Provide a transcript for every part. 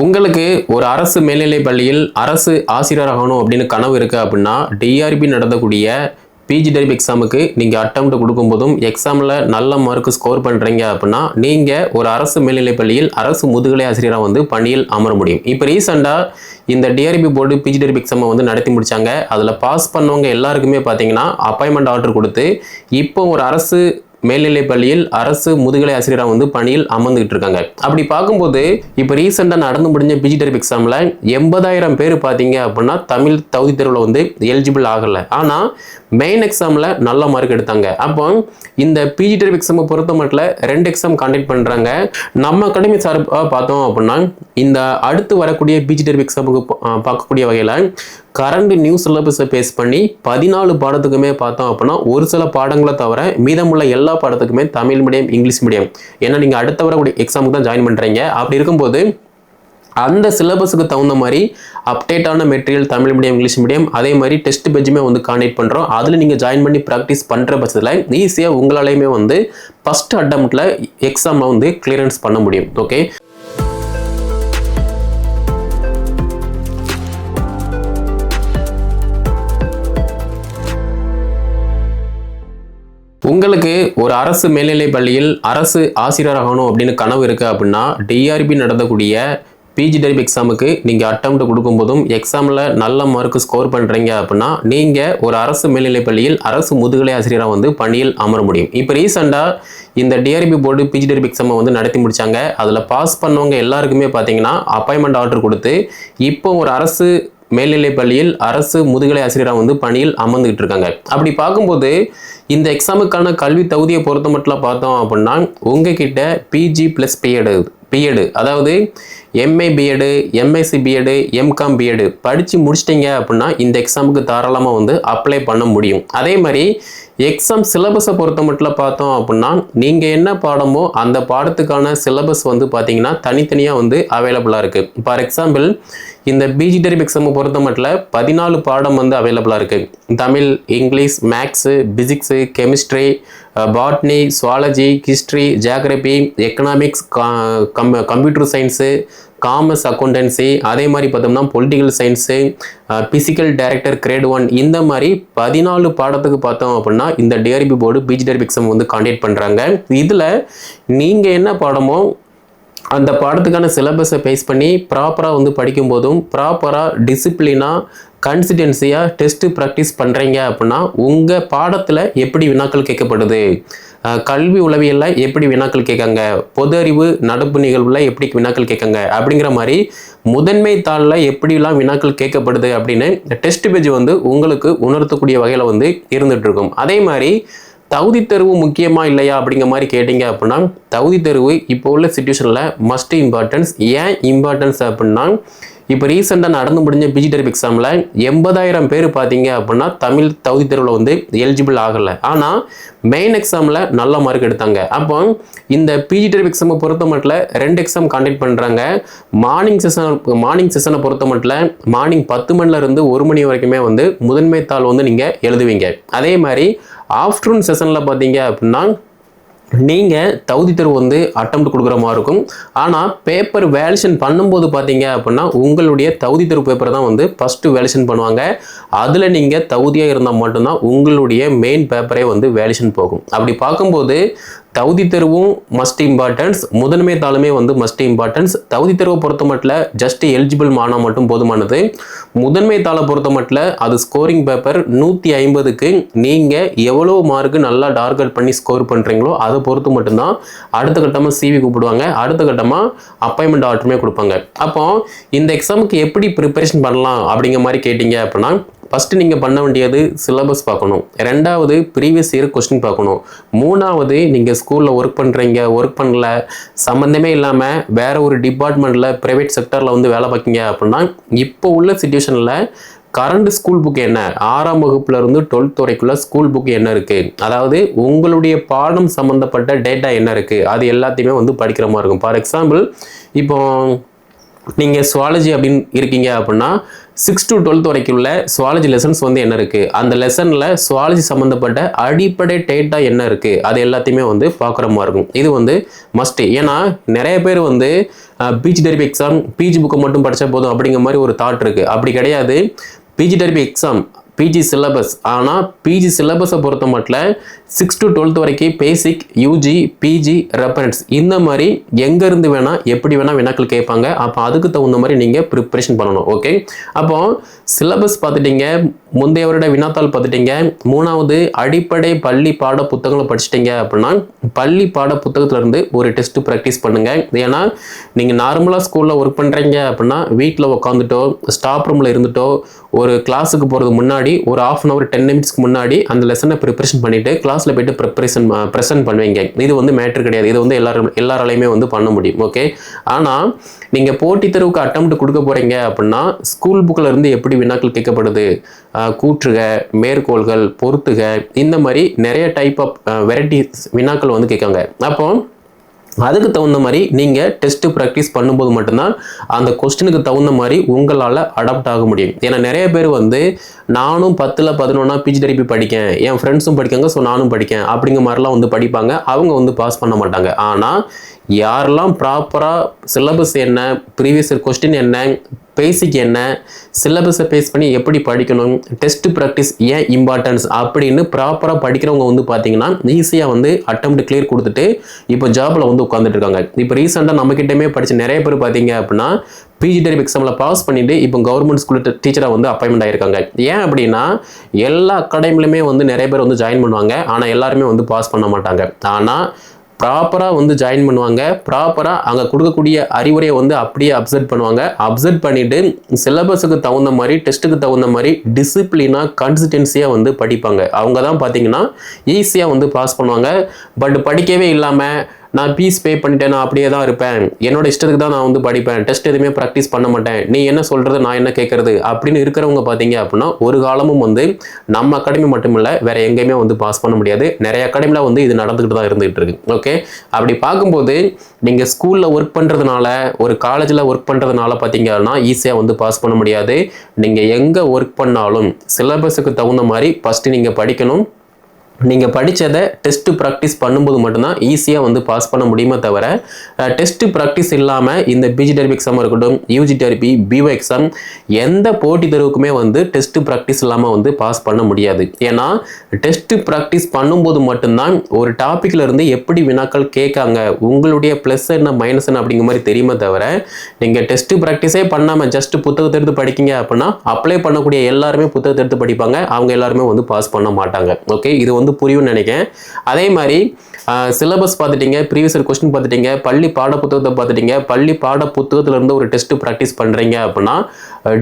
உங்களுக்கு ஒரு அரசு மேல்நிலைப் பள்ளியில் அரசு ஆசிரியர் ஆகணும் அப்படின்னு கனவு இருக்கு அப்படின்னா டிஆர்பி நடத்தக்கூடிய பிஜிடெரிப் எக்ஸாமுக்கு நீங்கள் அட்டெம்ப்ட் கொடுக்கும்போதும் எக்ஸாமில் நல்ல மார்க் ஸ்கோர் பண்ணுறீங்க அப்படின்னா நீங்கள் ஒரு அரசு மேல்நிலைப் பள்ளியில் அரசு முதுகலை ஆசிரியராக வந்து பணியில் அமர முடியும். இப்போ ரீசெண்டாக இந்த டிஆர்பி போர்டு பிஜிடெரிப் எக்ஸாமை வந்து நடத்தி முடிச்சாங்க. அதில் பாஸ் பண்ணவங்க எல்லாருக்குமே பார்த்தீங்கன்னா அப்பாயின்மெண்ட் ஆர்டர் கொடுத்து இப்போ ஒரு அரசு மேல்நிலைப் பள்ளியில் அரசு முதுகலை ஆசிரியராக வந்து பணியில் அமர்ந்துகிட்டு இருக்காங்க. அப்படி பார்க்கும்போது இப்போ ரீசெண்டாக நடந்து முடிஞ்ச பிஜிடெரிப் எக்ஸாமில் 80,000 பேர் பார்த்தீங்க அப்படின்னா தமிழ் தகுதி தேர்வில் வந்து எலிஜிபிள் ஆகலை. ஆனால் மெயின் எக்ஸாமில் நல்ல மார்க் எடுத்தாங்க. அப்போ இந்த பிஜிடெரிப் எக்ஸாமை பொறுத்த மட்டும் 2 எக்ஸாம் கண்டக்ட் பண்ணுறாங்க. நம்ம அகாடமி சார்பாக பார்த்தோம் அப்படின்னா இந்த அடுத்து வரக்கூடிய பிஜிடெரிப் எக்ஸாமுக்கு பார்க்கக்கூடிய வகையில் கரண்ட் நியூ சிலபஸை பேஸ் பண்ணி 14 பாடத்துக்குமே பார்த்தோம் அப்படின்னா ஒரு சில பாடங்களை தவிர மீதமுள்ள எல்லா பாடத்துக்குமே தமிழ் மீடியம் இங்கிலீஷ் மீடியம். ஏன்னா நீங்கள் அடுத்த வரக்கூடிய எக்ஸாமுக்கு தான் ஜாயின் பண்ணுறீங்க. அப்படி இருக்கும்போது அந்த சிலபஸுக்கு தகுந்த மாதிரி அப்டேட்டான material Tamil medium English medium அதே மாதிரி டெஸ்ட் பேஜுமே வந்து காண்டக்ட் பண்ணுறோம். அதில் நீங்கள் ஜாயின் பண்ணி ப்ராக்டிஸ் பண்ணுற பட்சத்தில் ஈஸியாக உங்களாலையுமே வந்து ஃபஸ்ட் அட்டம்ப்டில் எக்ஸாமை வந்து கிளியரன்ஸ் பண்ண முடியும். ஓகே, உங்களுக்கு ஒரு அரசு மேல்நிலைப் பள்ளியில் அரசு ஆசிரியர் ஆகணும் அப்படின்னு கனவு இருக்கு அப்படின்னா டிஆர்பி நடத்தக்கூடிய பிஜிடெரிப் எக்ஸாமுக்கு நீங்கள் அட்டெம்ப்ட் கொடுக்கும்போதும் எக்ஸாமில் நல்ல மார்க் ஸ்கோர் பண்ணுறீங்க அப்படின்னா நீங்கள் ஒரு அரசு மேல்நிலைப் பள்ளியில் அரசு முதுகலை ஆசிரியராக வந்து பணியில் அமர முடியும். இப்போ ரீசெண்டாக இந்த டிஆர்பி போர்டு பிஜிடெரிப் எக்ஸாமை வந்து நடத்தி முடிச்சாங்க. அதில் பாஸ் பண்ணவங்க எல்லாருக்குமே பார்த்தீங்கன்னா அப்பாயின்மெண்ட் ஆர்டர் கொடுத்து இப்போ ஒரு அரசு மேல்நிலைப் பள்ளியில் அரசு முதுகலை ஆசிரியராக வந்து பணியில் அமர்ந்துகிட்டு இருக்காங்க. அப்படி பார்க்கும்போது இந்த எக்ஸாமுக்கான கல்வி தகுதியை பொறுத்த மட்டும் பார்த்தோம் அப்படின்னா உங்ககிட்ட பிஜி ப்ளஸ் பிஎடு அதாவது MA BEd MSc BEd M Com BEd படித்து முடிச்சிட்டிங்க அப்படின்னா இந்த எக்ஸாமுக்கு தாராளமாக வந்து அப்ளை பண்ண முடியும். அதே மாதிரி எக்ஸாம் சிலபஸை பொறுத்த மட்டும் பார்த்தோம் அப்படின்னா நீங்கள் என்ன பாடமோ அந்த பாடத்துக்கான சிலபஸ் வந்து பார்த்தீங்கன்னா தனித்தனியாக வந்து அவைலபிளாக இருக்குது. ஃபார் எக்ஸாம்பிள் இந்த பிஜிடெரிப் எக்ஸாமை பொறுத்த மட்டும் 14 பாடம் வந்து அவைலபிளாக இருக்குது. Tamil, English, maths, physics, chemistry, botany, zoology, history, geography, economics, computer science, commerce, accountancy, அதே மாதிரி பார்த்தோம்னா political science, physical director great 1 இந்த மாதிரி 14 பாடத்துக்கு பார்த்தோம் அப்படின்னா இந்த டிஆர்பி போர்டு பிஜிடெரிப் எக்ஸாம் வந்து காண்டக்ட் பண்ணுறாங்க. இதில் நீங்கள் என்ன பாடமோ அந்த பாடத்துக்கான சிலபஸை பேஸ் பண்ணி ப்ராப்பராக வந்து படிக்கும்போதும் ப்ராப்பராக டிசிப்ளினாக கன்சிஸ்டன்சியாக டெஸ்ட்டு ப்ராக்டிஸ் பண்ணுறீங்க அப்படின்னா உங்கள் பாடத்தில் எப்படி வினாக்கள் கேட்கப்படுது, கல்வி உளவியலில் எப்படி வினாக்கள் கேட்காங்க, பொது அறிவு நடப்பு நிகழ்வில் எப்படி வினாக்கள் கேட்காங்க அப்படிங்கிற மாதிரி முதன்மை தாளில் எப்படிலாம் வினாக்கள் கேட்கப்படுது அப்படின்னு டெஸ்ட் பேஜ் வந்து உங்களுக்கு உணர்த்தக்கூடிய வகையில் வந்து இருந்துகிட்ருக்கும். அதே மாதிரி தகுதி தேர்வு முக்கியமாக இல்லையா அப்படிங்கிற மாதிரி கேட்டிங்க அப்படின்னா தகுதி தேர்வு இப்போ உள்ள சிச்சுவேஷனில் மஸ்ட் இம்பார்ட்டன்ஸ். ஏன் இம்பார்ட்டன்ஸ் அப்படின்னா இப்போ ரீசெண்டாக நடந்து முடிஞ்ச பிஜிடெரிப் எக்ஸாமில் 80,000 பேர் பார்த்தீங்க அப்படின்னா தமிழ் தகுதி தேர்வில் வந்து எலிஜிபிள் ஆகலை. ஆனால் மெயின் எக்ஸாமில் நல்ல மார்க் எடுத்தாங்க. அப்போ இந்த பிஜிடெரிப் எக்ஸாமை பொறுத்த மட்டும் 2 எக்ஸாம் கண்டக்ட் பண்ணுறாங்க. மார்னிங் செஷனை பொறுத்த மட்டும் மார்னிங் 10 மணிலேருந்து 1 மணி வரைக்குமே வந்து முதன்மை தாள் வந்து நீங்கள் எழுதுவீங்க. அதே மாதிரி ஆஃப்டர்நூன் செஷனில் பார்த்தீங்க அப்படின்னா நீங்கள் தகுதி தேர்வு வந்து அட்டெம்ப்ட் கொடுக்குற மாதிரி இருக்கும். ஆனால் பேப்பர் வேலிடேஷன் பண்ணும்போது பார்த்தீங்க அப்படின்னா உங்களுடைய தகுதி தேர்வு பேப்பர் தான் வந்து ஃபஸ்ட்டு வேலிடேஷன் பண்ணுவாங்க. அதில் நீங்கள் தகுதியாக இருந்தால் மட்டும்தான் உங்களுடைய மெயின் பேப்பரே வந்து வேலிடேஷன் போகும். அப்படி பார்க்கும்போது தகுதி தேர்வும் மஸ்ட் இம்பார்ட்டன்ஸ், முதன்மை தாளுமே வந்து மஸ்ட் இம்பார்ட்டன்ஸ். தகுதி தேர்வை பொறுத்த மட்டும் ஜஸ்ட் எலிஜிபிள் ஆனால் மட்டும் போதுமானது. முதன்மை தாளை பொறுத்த மட்டும் அது ஸ்கோரிங் பேப்பர் 150க்கு நீங்கள் எவ்வளோ மார்க்கு நல்லா டார்கெட் பண்ணி ஸ்கோர் பண்ணுறீங்களோ அதை பொறுத்து மட்டும்தான் அடுத்த கட்டமாக சிவி கூப்பிடுவாங்க, அடுத்த கட்டமாக அப்பாயின்மெண்ட் ஆர்டருமே கொடுப்பாங்க. அப்போ இந்த எக்ஸாமுக்கு எப்படி ப்ரிப்பரேஷன் பண்ணலாம் அப்படிங்கிற மாதிரி கேட்டிங்க அப்படின்னா ஃபஸ்ட்டு நீங்கள் பண்ண வேண்டியது சிலபஸ் பார்க்கணும், 2வது ப்ரீவியஸ் இயர் கொஸ்டின் பார்க்கணும், 3வது நீங்கள் ஸ்கூலில் ஒர்க் பண்ணுறீங்க, ஒர்க் பண்ணல சம்மந்தமே இல்லாமல் வேறு ஒரு டிபார்ட்மெண்ட்டில் ப்ரைவேட் செக்டரில் வந்து வேலை பார்க்கிங்க அப்படின்னா இப்போ உள்ள சிச்சுவேஷனில் கரண்ட் ஸ்கூல் புக் என்ன, 6ஆம் வகுப்புலேருந்து 12th வரைக்குள்ள ஸ்கூல் புக் என்ன இருக்குது, அதாவது உங்களுடைய பாடம் சம்மந்தப்பட்ட டேட்டா என்ன இருக்குது அது எல்லாத்தையுமே வந்து படிக்கிற மாதிரி இருக்கும். ஃபார் எக்ஸாம்பிள் இப்போ நீங்கள் சுவாலஜி அப்படின்னு இருக்கீங்க அப்படின்னா 6 to 12 வரைக்கும் உள்ள சுவாலஜி லெசன்ஸ் வந்து என்ன இருக்குது, அந்த லெசனில் சுவாலஜி சம்மந்தப்பட்ட அடிப்படை டேட்டா என்ன இருக்குது, அது எல்லாத்தையுமே வந்து பார்க்குற மாதிரி இருக்கும். இது வந்து மஸ்ட்டு. ஏன்னா நிறைய பேர் வந்து பிஜி டெரிபி எக்ஸாம் பிஜி புக்கை மட்டும் படித்தா போதும் அப்படிங்கிற மாதிரி ஒரு தாட் இருக்குது. அப்படி கிடையாது. PG TRB exam PG syllabus, ஆனால் பிஜி சிலபஸை பொறுத்த மட்டும் 6 to 12 வரைக்கும் பேசிக், யூஜி, பிஜி, ரெஃபரன்ஸ் இந்த மாதிரி எங்கேருந்து வேணால் எப்படி வேணால் வினாக்கள் கேட்பாங்க. அப்போ அதுக்கு தகுந்த மாதிரி நீங்கள் ப்ரிப்ரேஷன் பண்ணணும். ஓகே, அப்போ சிலபஸ் பார்த்துட்டீங்க, முந்தைய வருட வினாத்தாள் பார்த்துட்டீங்க, மூணாவது அடிப்படை பள்ளி பாட புத்தகங்களை படிச்சிட்டிங்க அப்படின்னா பள்ளி பாட புத்தகத்திலேருந்து ஒரு டெஸ்ட் ப்ராக்டிஸ் பண்ணுங்கள். ஏன்னா நீங்கள் நார்மலாக ஸ்கூலில் ஒர்க் பண்ணுறீங்க அப்படின்னா வீட்டில் உட்காந்துட்டோ ஸ்டாஃப் ரூமில் இருந்துட்டோ ஒரு கிளாஸுக்கு போகிறதுக்கு முன்னாடி ஒரு ½ hour 10 minutesக்கு முன்னாடி அந்த லெசனை ப்ரிப்ரேஷன் பண்ணிவிட்டு கிளாஸில் போய்ட்டு ப்ரெசென்ட் பண்ணுவீங்க. இது வந்து மேட்ரு கிடையாது. இது வந்து எல்லாராலையுமே வந்து பண்ண முடியும். ஓகே, ஆனால் நீங்கள் போட்டித் தேர்வுக்கு அட்டெம்ப்ட் கொடுக்க போகிறீங்க அப்படின்னா ஸ்கூல் புக்கில் இருந்து எப்படி வினாக்கள் கேட்கப்படுது, கூற்றுக, மேற்கோள்கள், பொறுத்துக, இந்த மாதிரி நிறைய டைப் ஆஃப் வெரைட்டி வினாக்கள் வந்து கேட்காங்க. அப்போ அதுக்கு தகுந்த மாதிரி நீங்கள் டெஸ்ட்டு ப்ராக்டிஸ் பண்ணும்போது மட்டும்தான் அந்த கொஸ்டினுக்கு தகுந்த மாதிரி உங்களால் அடாப்ட் ஆக முடியும். ஏன்னா நிறைய பேர் வந்து நானும் 10ல் 11 பிஜி டெரிபி படிக்கேன், என் ஃப்ரெண்ட்ஸும் படிக்காங்க, ஸோ நானும் படிக்கேன் அப்படிங்கிற மாதிரிலாம் வந்து படிப்பாங்க. அவங்க வந்து பாஸ் பண்ண மாட்டாங்க. ஆனால் யாரெல்லாம் ப்ராப்பராக சிலபஸ் என்ன, ப்ரீவியஸ் இயர் கொஸ்டின் என்ன, பேசிக் என்ன, சிலபஸை பேஸ் பண்ணி எப்படி படிக்கணும், டெஸ்ட் ப்ராக்டிஸ் ஏன் இம்பார்ட்டன்ஸ் அப்படின்னு ப்ராப்பராக படிக்கிறவங்க வந்து பார்த்தீங்கன்னா ஈஸியாக வந்து அட்டெம்ப்ட் கிளியர் கொடுத்துட்டு இப்போ ஜாபில் வந்து உட்காந்துட்டு இருக்காங்க. இப்போ ரீசெண்டாக நம்மக்கிட்டமே படித்த நிறைய பேர் பார்த்தீங்க அப்படின்னா பிஜி டெரிபி எக்ஸாமில் பாஸ் பண்ணிட்டு இப்போ கவர்மெண்ட் ஸ்கூல் டீச்சராக வந்து அப்பாயின்மெண்ட் ஆகிருக்காங்க. ஏன் அப்படின்னா எல்லா அகாடமிலுமே வந்து நிறைய பேர் வந்து ஜாயின் பண்ணுவாங்க, ஆனால் எல்லாருமே வந்து பாஸ் பண்ண மாட்டாங்க. ஆனால் ப்ராப்பராக வந்து ஜாயின் பண்ணுவாங்க, ப்ராப்பராக அங்கே கொடுக்கக்கூடிய அறிவுரையை வந்து அப்படியே அப்சர்வ் பண்ணுவாங்க. அப்சர்வ் பண்ணிவிட்டு சிலபஸுக்கு தகுந்த மாதிரி, டெஸ்ட்டுக்கு தகுந்த மாதிரி டிசிப்ளினாக, கன்சிஸ்டன்சியாக வந்து படிப்பாங்க. அவங்க தான் பார்த்தீங்கன்னா ஈஸியாக வந்து பாஸ் பண்ணுவாங்க. பட் படிக்கவே இல்லாமல் நான் ஃபீஸ் பே பண்ணிட்டேன், நான் அப்படியே தான் இருப்பேன், என்னோட இஷ்டத்துக்கு தான் நான் வந்து படிப்பேன், டெஸ்ட் எதுவுமே ப்ராக்டிஸ் பண்ண மாட்டேன், நீ என்ன சொல்கிறது நான் என்ன கேட்குறது அப்படின்னு இருக்கிறவங்க பார்த்தீங்க அப்படின்னா ஒரு காலமும் வந்து நம்ம அகாடமி மட்டும் இல்லை வேறு எங்கேயுமே வந்து பாஸ் பண்ண முடியாது. நிறைய அகாடமியில் வந்து இது நடந்துக்கிட்டு தான் இருந்துகிட்டு இருக்கு. ஓகே, அப்படி பார்க்கும்போது நீங்கள் ஸ்கூலில் ஒர்க் பண்ணுறதுனால, ஒரு காலேஜில் ஒர்க் பண்ணுறதுனால பார்த்தீங்கன்னா ஈஸியாக வந்து பாஸ் பண்ண முடியாது. நீங்கள் எங்கே ஒர்க் பண்ணாலும் சிலபஸுக்கு தகுந்த மாதிரி ஃபஸ்ட்டு நீங்கள் படிக்கணும். நீங்கள் படித்ததை டெஸ்ட்டு ப்ராக்டிஸ் பண்ணும்போது மட்டும்தான் ஈஸியாக வந்து பாஸ் பண்ண முடியுமே தவிர டெஸ்ட்டு ப்ராக்டிஸ் இல்லாமல் இந்த பிஜி டெரிபி எக்ஸாம் இருக்கட்டும், யூஜி டெரிபி, பிஓ எக்ஸாம் எந்த போட்டி தேர்வுக்குமே வந்து டெஸ்ட்டு ப்ராக்டிஸ் இல்லாமல் வந்து பாஸ் பண்ண முடியாது. ஏன்னா டெஸ்ட்டு ப்ராக்டிஸ் பண்ணும்போது மட்டும்தான் ஒரு டாப்பிக்கில் இருந்து எப்படி வினாக்கள் கேட்காங்க, உங்களுடைய ப்ளஸ் என்ன மைனஸ் என்ன அப்படிங்கிற மாதிரி தெரியுமே தவிர நீங்கள் டெஸ்ட்டு ப்ராக்டிஸே பண்ணாமல் ஜஸ்ட் புத்தகத்தை எடுத்து படிக்கிங்க அப்படின்னா அப்ளை பண்ணக்கூடிய எல்லாருமே புத்தகத்தை எடுத்து படிப்பாங்க, அவங்க எல்லாருமே வந்து பாஸ் பண்ண மாட்டாங்க. ஓகே, இது வந்து புரியும்னு நினைக்கிறேன். அதே மாதிரி சிலபஸ் பார்த்துட்டீங்க, ப்ரீவியஸ் இயர் கொஸ்டின் பார்த்துட்டீங்க, பள்ளி பாட புத்தகத்தை பார்த்துட்டீங்க, பள்ளி பாட புத்தகத்துல இருந்து ஒரு டெஸ்ட் ப்ராக்டிஸ் பண்ணுறீங்க அப்படின்னா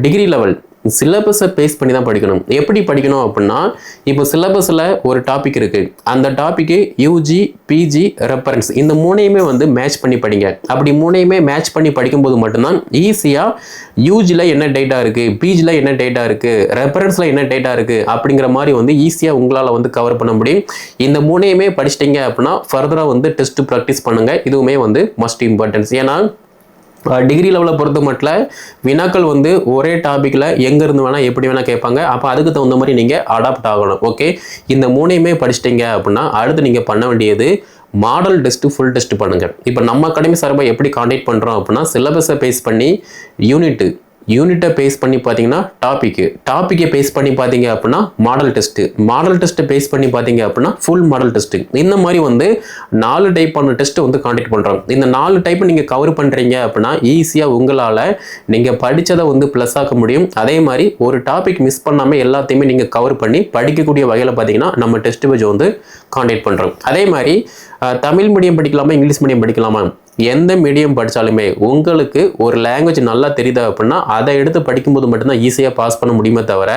டிகிரி லெவல் சிலபஸை பேஸ் பண்ணி தான் படிக்கணும். எப்படி படிக்கணும் அப்படின்னா இப்போ சிலபஸில் ஒரு டாபிக் இருக்குது, அந்த டாப்பிக்கு யூஜி, பிஜி, ரெஃபரன்ஸ் இந்த மூணையுமே வந்து மேட்ச் பண்ணி படிங்க. அப்படி மூணையுமே மேட்ச் பண்ணி படிக்கும்போது மட்டும்தான் ஈஸியாக யூஜியில் என்ன டேட்டா இருக்குது, பிஜியில் என்ன டேட்டா இருக்குது, ரெஃபரன்ஸில் என்ன டேட்டா இருக்குது அப்படிங்கிற மாதிரி வந்து ஈஸியாக உங்களால் வந்து கவர் பண்ண முடியும். இந்த மூணையுமே படிச்சிட்டிங்க அப்படின்னா ஃபர்தராக வந்து டெஸ்ட் ப்ராக்டிஸ் பண்ணுங்கள். இதுவுமே வந்து மஸ்ட் இம்பார்ட்டன்ஸ். ஏன்னா டிகிரி லெவலை பொறுத்த மட்டும் வினாக்கள் வந்து ஒரே டாப்பிக்கில் எங்கேருந்து வேணால் எப்படி வேணால் கேட்பாங்க. அப்போ அதுக்கு தகுந்த மாதிரி நீங்கள் அடாப்ட் ஆகணும். ஓகே, இந்த மூணையுமே படிச்சிட்டிங்க அப்படின்னா அடுத்து நீங்கள் பண்ண வேண்டியது மாடல் டெஸ்ட்டு, ஃபுல் டெஸ்ட் பண்ணுங்கள். இப்போ நம்ம அகாடமி சார்பாக எப்படி காண்டக்ட் பண்ணுறோம் அப்படின்னா சிலபஸை பேஸ் பண்ணி யூனிட்டை பேஸ் பண்ணி பார்த்தீங்கன்னா டாப்பிக்கை பேஸ் பண்ணி பார்த்தீங்க அப்படின்னா மாடல் டெஸ்ட்டை பேஸ் பண்ணி பார்த்தீங்க அப்படின்னா ஃபுல் மாடல் டெஸ்ட்டு. இந்த மாதிரி வந்து 4 டைப்பான டெஸ்ட்டை வந்து காண்டக்ட் பண்ணுறோம். இந்த 4 டைப்பை நீங்கள் கவர் பண்ணுறீங்க அப்படின்னா ஈஸியாக உங்களால் நீங்கள் படித்ததை வந்து ப்ளஸ் ஆக்க முடியும். அதே மாதிரி ஒரு டாபிக் மிஸ் பண்ணாமல் எல்லாத்தையுமே நீங்கள் கவர் பண்ணி படிக்கக்கூடிய வகையில் பார்த்தீங்கன்னா நம்ம டெஸ்ட் பேஜ் வந்து காண்டக்ட் பண்ணுறோம். அதே மாதிரி தமிழ் மீடியம் படிக்கலாமா, இங்கிலீஷ் மீடியம் படிக்கலாமா, எந்த மீடியம் படித்தாலுமே உங்களுக்கு ஒரு லாங்குவேஜ் நல்லா தெரியுது அப்படின்னா அதை எடுத்து படிக்கும்போது மட்டும்தான் ஈஸியாக பாஸ் பண்ண முடியுமே தவிர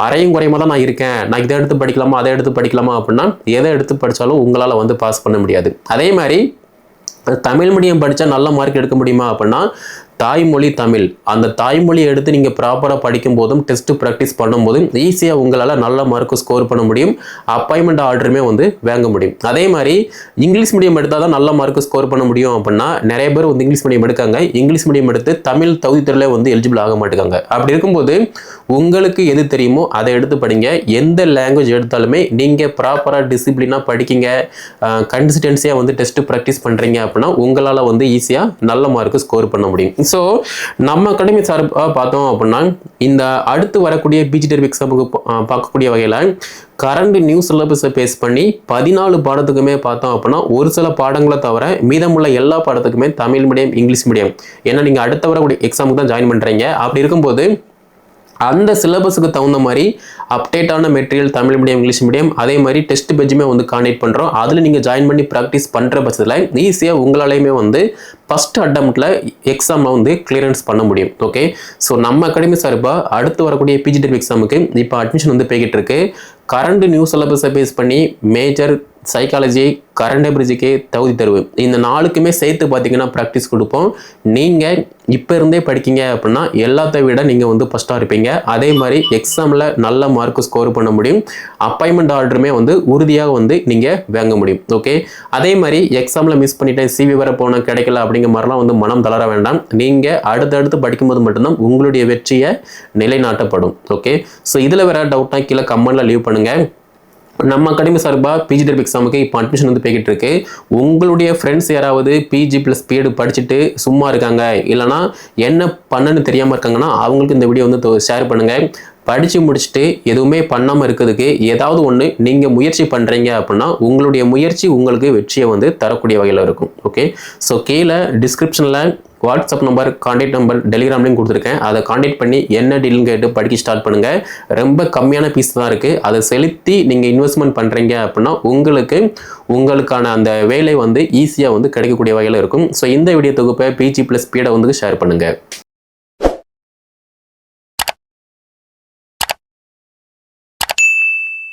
அரையும் குறையமாக தான் நான் இருக்கேன், நான் இதை எடுத்து படிக்கலாமா அதை எடுத்து படிக்கலாமா அப்படின்னா எதை எடுத்து படித்தாலும் உங்களால் வந்து பாஸ் பண்ண முடியாது. அதே மாதிரி தமிழ் மீடியம் படித்தா நல்ல மார்க் எடுக்க முடியுமா அப்படின்னா தாய்மொழி தமிழ். அந்த தாய்மொழியை எடுத்து நீங்கள் ப்ராப்பராக படிக்கும் போதும் டெஸ்ட் ப்ராக்டிஸ் பண்ணும்போதும் ஈஸியாக உங்களால் நல்ல மார்க் ஸ்கோர் பண்ண முடியும். அப்பாயின்மெண்ட் ஆர்டருமே வந்து வாங்க முடியும். அதே மாதிரி இங்கிலீஷ் மீடியம் எடுத்தால் தான் நல்ல மார்க் ஸ்கோர் பண்ண முடியும் அப்படின்னா நிறைய பேர் வந்து இங்கிலீஷ் மீடியம் எடுக்காங்க. இங்கிலீஷ் மீடியம் எடுத்து தமிழ் தகுதி தேர்வில் வந்து எலிஜிபிள் ஆக மாட்டாங்க. அப்படி இருக்கும்போது உங்களுக்கு எது தெரியுமோ அதை எடுத்து படிங்க. எந்த லாங்குவேஜ் எடுத்தாலுமே நீங்கள் ப்ராப்பராக டிசிப்ளினாக படிக்கிங்க, கன்சிஸ்டன்சியாக வந்து டெஸ்ட் ப்ராக்டிஸ் பண்ணுறீங்க அப்படின்னா உங்களால் வந்து ஈஸியாக நல்ல மார்க் ஸ்கோர் பண்ண முடியும். ஸோ நம்ம அகாடமி சார்பாக பார்த்தோம் அப்படின்னா இந்த அடுத்து வரக்கூடிய பிஜிடிஆர்பி எக்ஸாமுக்கு பார்க்கக்கூடிய வகையில் கரண்ட் நியூ சிலபஸை பேஸ் பண்ணி 14 பாடத்துக்குமே பார்த்தோம் அப்படின்னா ஒரு சில பாடங்களை தவிர மீதமுள்ள எல்லா பாடத்துக்குமே தமிழ் மீடியம், இங்கிலீஷ் மீடியம், ஏன்னா நீங்கள் அடுத்த வரக்கூடிய எக்ஸாமுக்கு தான் ஜாயின் பண்ணுறீங்க. அப்படி இருக்கும்போது அந்த சிலபஸுக்கு தகுந்த மாதிரி அப்டேட்டான material Tamil medium, English medium, அதே மாதிரி டெஸ்ட் பேஜுமே வந்து காண்டக்ட் பண்ணுறோம். அதில் நீங்கள் ஜாயின் பண்ணி ப்ராக்டிஸ் பண்ணுற பட்சத்தில் ஈஸியாக உங்களாலையுமே வந்து ஃபஸ்ட் அட்டம்ப்டில் எக்ஸாமில் வந்து கிளியரன்ஸ் பண்ண முடியும். ஓகே, ஸோ நம்ம அகாடமி சார்பாக அடுத்து வரக்கூடிய பிஜிடிஆர்பி எக்ஸாமுக்கு இப்போ அட்மிஷன் வந்து போய்கிட்டு இருக்கு. கரண்ட் நியூ சிலபஸை பேஸ் பண்ணி மேஜர், சைக்காலஜி, கரண்ட் அபிரிஜிக்கு தகுதி தேர்வு, இந்த 4க்குமே சேர்த்து பார்த்தீங்கன்னா ப்ராக்டிஸ் கொடுப்போம். நீங்கள் இப்போ இருந்தே படிக்கிங்க அப்படின்னா எல்லாத்த விட நீங்கள் வந்து ஃபஸ்ட்டாக இருப்பீங்க. அதே மாதிரி எக்ஸாமில் நல்ல மார்க் ஸ்கோர் பண்ண முடியும். அப்பாயின்மெண்ட் ஆர்டருமே வந்து உறுதியாக வந்து நீங்கள் வாங்க முடியும். ஓகே, அதே மாதிரி எக்ஸாமில் மிஸ் பண்ணிட்டேன், சிவி வர போனால் கிடைக்கல அப்படிங்கிற மாதிரிலாம் வந்து மனம் தளர வேண்டாம். நீங்கள் அடுத்தடுத்து படிக்கும்போது மட்டும்தான் உங்களுடைய வெற்றியை நிலைநாட்டப்படும். ஓகே, ஸோ இதில் வேறு டவுட்னா கீழே கமெண்ட்டில் லீவ் பண்ணுங்கள். நம்ம அகாடமி சார்பாக பிஜிடிஆர்பி எக்ஸாமுக்கு இப்போ அட்மிஷன் வந்து போய்கிட்டு இருக்கு. உங்களுடைய ஃப்ரெண்ட்ஸ் யாராவது பிஜி ப்ளஸ் பிஎட் படிச்சுட்டு சும்மா இருக்காங்க, இல்லைனா என்ன பண்ணன்னு தெரியாமல் இருக்காங்கன்னா அவங்களுக்கு இந்த வீடியோ வந்து ஷேர் பண்ணுங்கள். படித்து முடிச்சுட்டு எதுவுமே பண்ணாமல் இருக்கிறதுக்கு ஏதாவது ஒன்று நீங்கள் முயற்சி பண்ணுறீங்க அப்படின்னா உங்களுடைய முயற்சி உங்களுக்கு வெற்றியை வந்து தரக்கூடிய வகையில் இருக்கும். ஓகே, ஸோ கீழே டிஸ்கிரிப்ஷனில் வாட்ஸ்அப் நம்பர், கான்டாக்ட் நம்பர், டெலிகிராம்லையும் கொடுத்துருக்கேன். அதை கான்டாக்ட் பண்ணி என்ன டீல்னு கேட்டு படிக்க ஸ்டார்ட் பண்ணுங்கள். ரொம்ப கம்மியான பீஸ் தான் இருக்குது. அதை செலுத்தி நீங்கள் இன்வெஸ்ட்மெண்ட் பண்ணுறீங்க அப்படின்னா உங்களுக்கான அந்த வேலை வந்து ஈஸியாக வந்து கிடைக்கக்கூடிய வகையில் இருக்கும். ஸோ இந்த வீடியோ தொகுப்பை பிஜி ப்ளஸ் பிஎட் வந்து ஷேர் பண்ணுங்கள்.